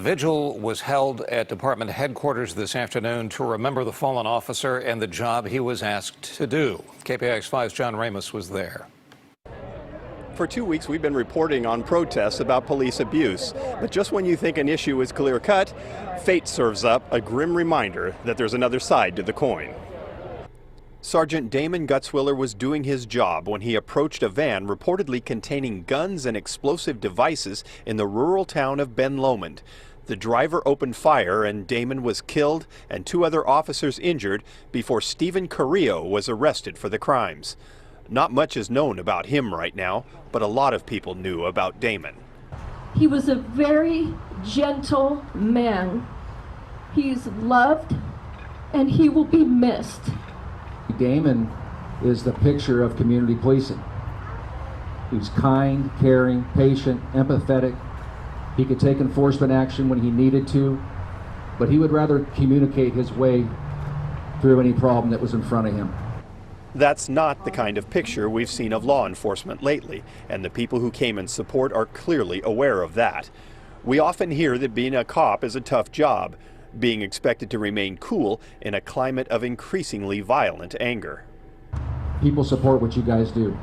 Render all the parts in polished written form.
vigil was held at department headquarters this afternoon to remember the fallen officer and the job he was asked to do. KPIX5's John Ramos was there. For 2 weeks, we've been reporting on protests about police abuse. But just when you think an issue is clear-cut, fate serves up a grim reminder that there's another side to the coin. Sergeant Damon Gutzwiller was doing his job when he approached a van reportedly containing guns and explosive devices in the rural town of Ben Lomond. The driver opened fire and Damon was killed and 2 other officers injured before Stephen Carrillo was arrested for the crimes. Not much is known about him right now, but a lot of people knew about Damon. He was a very gentle man. He's loved and he will be missed. Damon is the picture of community policing. He was kind, caring, patient, empathetic. He could take enforcement action when he needed to, but he would rather communicate his way through any problem that was in front of him. That's not the kind of picture we've seen of law enforcement lately, and the people who came in support are clearly aware of that. We often hear that being a cop is a tough job, being expected to remain cool in a climate of increasingly violent anger. People support what you guys do,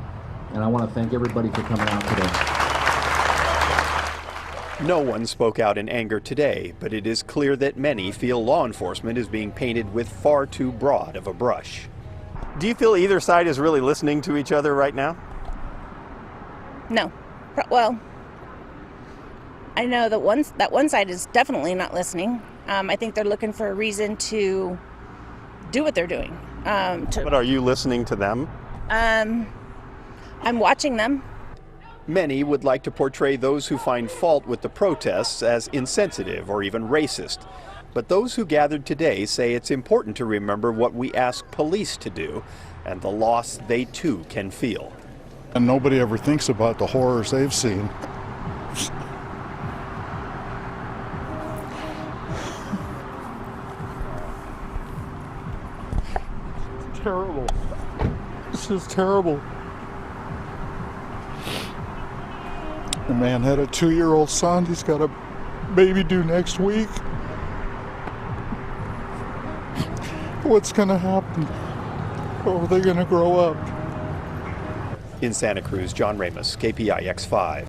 and I want to thank everybody for coming out today. No one spoke out in anger today, but it is clear that many feel law enforcement is being painted with far too broad of a brush. Do you feel either side is really listening to each other right now? No. Well, I know that one side is definitely not listening. I think they're looking for a reason to do what they're doing. But are you listening to them? I'm watching them. Many would like to portray those who find fault with the protests as insensitive or even racist. But those who gathered today say it's important to remember what we ask police to do and the loss they too can feel. And nobody ever thinks about the horrors they've seen. Terrible. This is terrible. The man had a 2-year-old son. He's got a baby due next week. What's going to happen? Or are they going to grow up? In Santa Cruz, John Ramos, KPIX5.